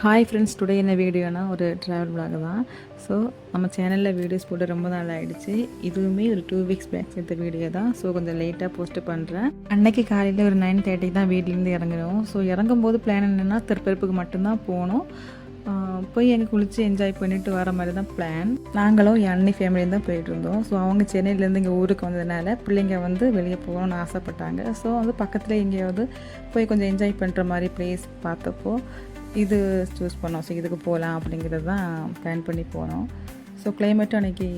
Hi friends, today என்ன வீடியோனா ஒரு travel vlog தான். ஸோ நம்ம சேனலில் வீடியோஸ் போட்டு ரொம்ப நாள் ஆகிடுச்சு. இதுவுமே ஒரு 2 வீக்ஸ் பேக் எடுத்த வீடியோ தான். ஸோ கொஞ்சம் லேட்டாக போஸ்ட்டு பண்ணுறேன். அன்னைக்கு காலையில் ஒரு 9:30 தான் வீட்லேருந்து இறங்குறோம். ஸோ இறங்கும்போது பிளான் என்னென்னா திருப்பரப்புக்கு மட்டும்தான் போகணும். போய் அங்கே குளித்து என்ஜாய் பண்ணிவிட்டு வர மாதிரி தான் பிளான். நாங்களும் என் அண்ணி ஃபேமிலியும் தான் போயிட்டு இருந்தோம். ஸோ அவங்க சென்னையிலேருந்து இங்கே ஊருக்கு வந்ததுனால பிள்ளைங்க வந்து வெளியே போகணும்னு ஆசைப்பட்டாங்க. ஸோ வந்து பக்கத்தில் எங்கேயாவது போய் கொஞ்சம் என்ஜாய் பண்ணுற மாதிரி ப்ளேஸ் பார்த்தப்போ இது சூஸ் பண்ணோம். ஸோ இதுக்கு போகலாம் அப்படிங்கிறது தான் பிளான் பண்ணி போனோம். ஸோ கிளைமேட்டும் அன்றைக்கி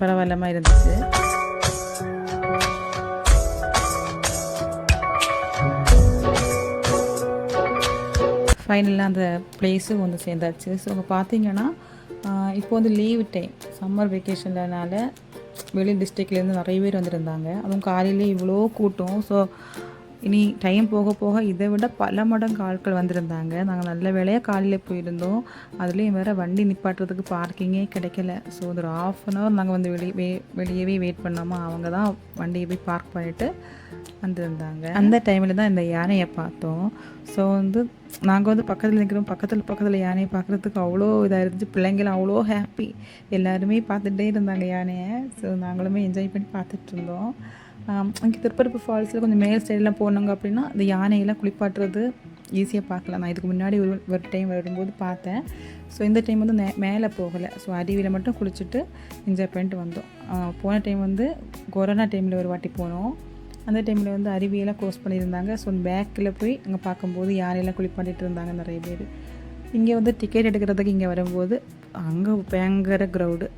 பரவாயில்லாமல் இருந்துச்சு. ஃபைனலாக அந்த ப்ளேஸும் வந்து சேர்ந்தாச்சு. ஸோ அங்கே பார்த்தீங்கன்னா இப்போ வந்து லீவ் டைம், சம்மர் வெக்கேஷன்லனால வெளி டிஸ்ட்ரிக்ட்லேருந்து நிறைய பேர் வந்துருந்தாங்க. அதுவும் காலையிலே இவ்வளோ கூட்டம். ஸோ இனி டைம் போக போக இதை விட பல மடங்கு ஆட்கள் வந்திருந்தாங்க. நாங்கள் நல்ல வேலையாக காலையில் போயிருந்தோம். அதுலேயும் வேறு வண்டி நிப்பாட்டுறதுக்கு பார்க்கிங்கே கிடைக்கல. ஸோ ஒரு 1/2 hour நாங்கள் வந்து வெளியவே வெயிட் பண்ணாமல் அவங்க தான் வண்டியை போய் பார்க் பண்ணிவிட்டு வந்திருந்தாங்க. அந்த டைமில் தான் இந்த யானையை பார்த்தோம். ஸோ வந்து நாங்கள் வந்து பக்கத்தில் நிற்கிறோம். பக்கத்தில் யானையை பார்க்குறதுக்கு அவ்வளோ இதாக இருந்துச்சு. பிள்ளைங்களும் அவ்வளோ ஹாப்பி. எல்லாருமே பார்த்துட்டே இருந்தாங்க யானையை. ஸோ நாங்களுமே என்ஜாய் பண்ணி பார்த்துட்டு இருந்தோம். அங்கே திருப்பரப்பு ஃபால்ஸில் கொஞ்சம் மேல் சைடெலாம் போனாங்க அப்படின்னா அந்த யானையெல்லாம் குளிப்பாட்டுறது ஈஸியாக பார்க்கலாம். நான் இதுக்கு முன்னாடி ஒரு டைம் வரும்போது பார்த்தேன். ஸோ இந்த டைம் வந்து மேலே போகலை. ஸோ அருவியில் மட்டும் குளிச்சுட்டு என்ஜாய் பண்ணிட்டு வந்தோம். போன டைம் வந்து கொரோனா டைமில் ஒரு வாட்டி போனோம். அந்த டைமில் வந்து அருவியெல்லாம் க்ளோஸ் பண்ணியிருந்தாங்க. ஸோ பேக்கில் போய் அங்கே பார்க்கும்போது யானையெல்லாம் குளிப்பாட்டிகிட்டு இருந்தாங்க நிறைய பேர். இங்கே வந்து டிக்கெட் எடுக்கிறதுக்கு இங்கே வரும்போது அங்கே பயங்கர க்ரௌடு.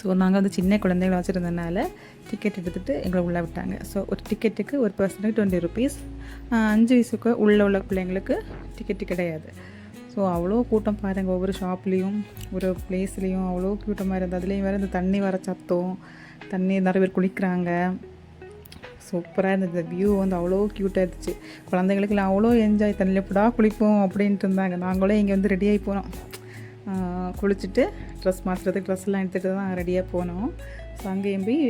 ஸோ நாங்கள் வந்து சின்ன குழந்தைகளை வச்சுருந்ததுனால டிக்கெட் எடுத்துகிட்டு எங்களை உள்ளே விட்டாங்க. ஸோ ஒரு டிக்கெட்டுக்கு ஒரு பர்சனுக்கு 20 rupees. 5 வயசுக்கு உள்ள பிள்ளைங்களுக்கு டிக்கெட்டு கிடையாது. ஸோ அவ்வளோ கூட்டம் பாருங்கள். ஒவ்வொரு ஷாப்லேயும் ஒரு பிளேஸ்லேயும் அவ்வளோ கூட்டமாக இருந்தது. அதுலேயும் வேறு இந்த தண்ணி வர சத்தம், தண்ணி நிறைய பேர் குளிக்கிறாங்க. சூப்பராக இருந்தது. வியூ வந்து அவ்வளோ க்யூட்டாக இருந்துச்சு. குழந்தைங்களுக்குலாம் அவ்வளோ என்ஜாய், தண்ணியில் எப்படா குளிப்போம் அப்படின்ட்டு இருந்தாங்க. நாங்களே இங்கே வந்து ரெடியாகி போனோம். குளிச்சுட்டு ட்ரெஸ் மாற்றுறதுக்கு ட்ரெஸ்லாம் எடுத்துகிட்டு தான் ரெடியாக போனோம். ஸோ அங்கேயும் போய்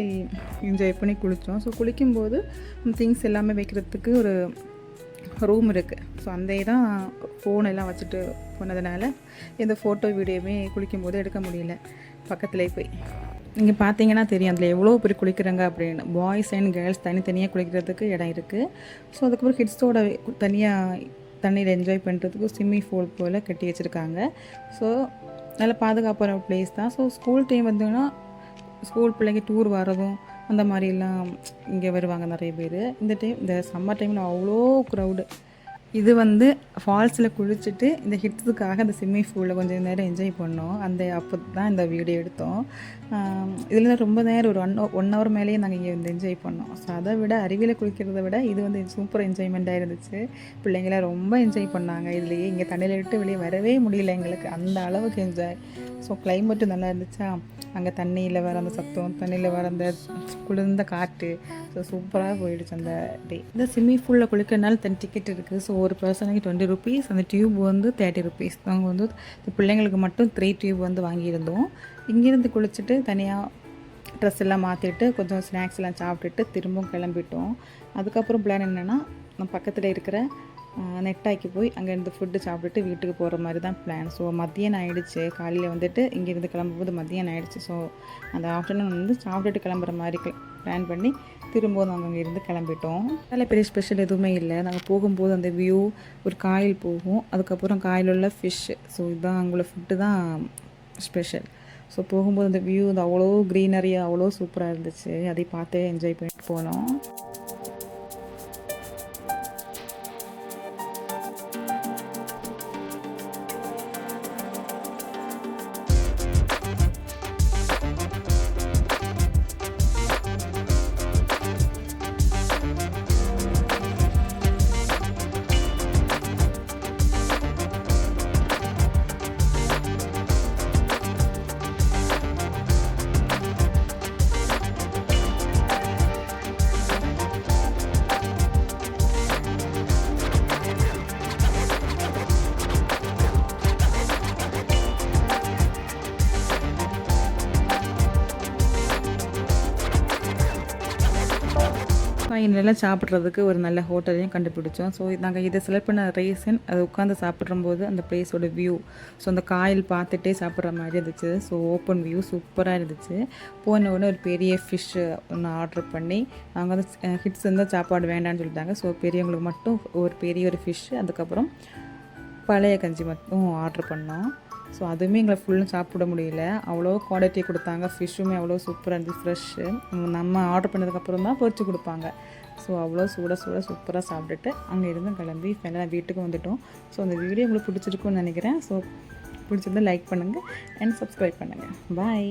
என்ஜாய் பண்ணி குளித்தோம். ஸோ குளிக்கும்போது திங்ஸ் எல்லாமே வைக்கிறதுக்கு ஒரு ரூம் இருக்குது. ஸோ அந்த இடம் ஃபோனெல்லாம் வச்சுட்டு போனதுனால எந்த ஃபோட்டோ வீடியோவுமே குளிக்கும்போது எடுக்க முடியல. பக்கத்துலேயே போய் இங்கே பார்த்தீங்கன்னா தெரியும் அதில் எவ்வளோ பேர் குளிக்கிறாங்க அப்படின்னு. பாய்ஸ் அண்ட் கேர்ள்ஸ் தனித்தனியாக குளிக்கிறதுக்கு இடம் இருக்குது. ஸோ அதுக்கப்புறம் கிட்ஸோட தனியாக தண்ணியில் என்ஜாய் பண்ணுறதுக்கு ஸ்விம்மிங் பூல் போல் கட்டி வச்சுருக்காங்க. ஸோ நல்ல பாதுகாப்பான ப்ளேஸ் தான். ஸோ ஸ்கூல் டைம் வந்தோன்னா ஸ்கூல் பிள்ளைங்க டூர் வரதும் அந்த மாதிரிலாம் இங்கே வருவாங்க நிறைய பேர். இந்த சம்மர் டைமில் அவ்வளோ க்ரௌடு. இது வந்து ஃபால்ஸில் குளிச்சுட்டு இந்த ஹிட்ஸுக்காக அந்த ஸ்விம்மிங் பூலில் கொஞ்சம் நேரம் என்ஜாய் பண்ணோம். அப்போ தான் இந்த வீடியோ எடுத்தோம். இதில் ரொம்ப நேரம் ஒரு 1 hour மேலேயே நாங்கள் இங்கே வந்து என்ஜாய் பண்ணோம். ஸோ அதை விட அருவியில் குளிக்கிறத விட இது வந்து சூப்பர் என்ஜாய்மெண்ட்டாக இருந்துச்சு. பிள்ளைங்களாம் ரொம்ப என்ஜாய் பண்ணாங்க. இதுலேயே இங்கே தண்ணியில் விட்டு வெளியே வரவே முடியல எங்களுக்கு, அந்த அளவுக்கு என்ஜாய். ஸோ கிளைமேட்டும் நல்லா இருந்துச்சா. அங்கே தண்ணியில் வர அந்த சத்தம், தண்ணியில் வர அந்த குளிர்ந்த காற்று, ஸோ சூப்பராக போயிடுச்சு அந்த டே. இந்த ஸ்விம்மிங் பூலில் குளிக்கிறதுனால தனி டிக்கெட் இருக்குது. ஸோ ஒரு பர்சனுக்கு 20 rupees. அந்த டியூப் வந்து 30 rupees. நாங்கள் வந்து பிள்ளைங்களுக்கு மட்டும் 3 டியூப் வந்து வாங்கியிருந்தோம். இங்கேருந்து குளிச்சுட்டு தனியாக ட்ரெஸ் எல்லாம் மாற்றிட்டு கொஞ்சம் ஸ்நாக்ஸ் எல்லாம் சாப்பிட்டுட்டு திரும்பவும் கிளம்பிட்டோம். அதுக்கப்புறம் பிளான் என்னென்னா நம்ம பக்கத்தில் இருக்கிற நெட்டாய்க்கு போய் அங்கேருந்து ஃபுட்டு சாப்பிட்டுட்டு வீட்டுக்கு போகிற மாதிரி தான் பிளான். ஸோ மதியானம் ஆகிடுச்சு. காலையில் வந்துட்டு இங்கேருந்து கிளம்பும்போது மதியானம் ஆகிடுச்சு. ஸோ அந்த ஆஃப்டர்நூன் வந்து சாப்பிட்டுட்டு கிளம்புற மாதிரி பிளான் பண்ணி திரும்பவும் நாங்கள் அங்கேருந்து கிளம்பிட்டோம். அதில் பெரிய ஸ்பெஷல் எதுவுமே இல்லை. நாங்கள் போகும்போது அந்த வியூ, ஒரு காயில் போகும், அதுக்கப்புறம் காயில் உள்ள ஃபிஷ்ஷு. ஸோ இதுதான் அங்குள்ள ஃபுட்டு தான் ஸ்பெஷல். ஸோ போகும்போது அந்த வியூ வந்து அவ்வளோ க்ரீனரியாக அவ்வளோ சூப்பராக இருந்துச்சு. அதை பார்த்து என்ஜாய் பண்ணிட்டு போனோம். ஃபைனலாக சாப்பிட்றதுக்கு ஒரு நல்ல ஹோட்டலையும் கண்டுபிடிச்சோம். ஸோ நாங்கள் இதை செலக்ட் பண்ண ரீசன் அது உட்காந்து சாப்பிட்றம்போது அந்த பிளேஸோட வியூ, ஸோ அந்த காயில் பார்த்துட்டே சாப்பிட்ற மாதிரி இருந்துச்சு. ஸோ ஓப்பன் வியூ சூப்பராக இருந்துச்சு. போன உடனே ஒரு பெரிய ஃபிஷ்ஷு ஒன்று ஆர்டர் பண்ணி, நாங்கள் வந்து கிட்ஸ் இருந்தால் சாப்பாடு வேண்டாம்னு சொல்லிட்டாங்க. ஸோ பெரியவங்களுக்கு மட்டும் ஒரு பெரிய ஒரு ஃபிஷ்ஷு, அதுக்கப்புறம் பழைய கஞ்சி மட்டும் ஆர்டர் பண்ணோம். ஸோ அதுவுமே எங்களை ஃபுல்லும் சாப்பிட முடியல, அவ்வளோ குவாலிட்டி கொடுத்தாங்க. ஃபிஷ்ஷுமே அவ்வளோ சூப்பராக இருந்துச்சு, ஃப்ரெஷ்ஷு. நம்ம ஆர்டர் பண்ணதுக்கப்புறம் தான் பொரிச்சு கொடுப்பாங்க. ஸோ அவ்வளோ சுட சூப்பராக சாப்பிட்டுட்டு அங்கே இருந்து கிளம்பி ஃபைனலாக வீட்டுக்கு வந்துவிட்டோம். ஸோ அந்த வீடியோ உங்களுக்கு பிடிச்சிருக்குன்னு நினைக்கிறேன். ஸோ பிடிச்சிருந்தால் லைக் பண்ணுங்கள் அண்ட் சப்ஸ்கிரைப் பண்ணுங்கள். பாய்.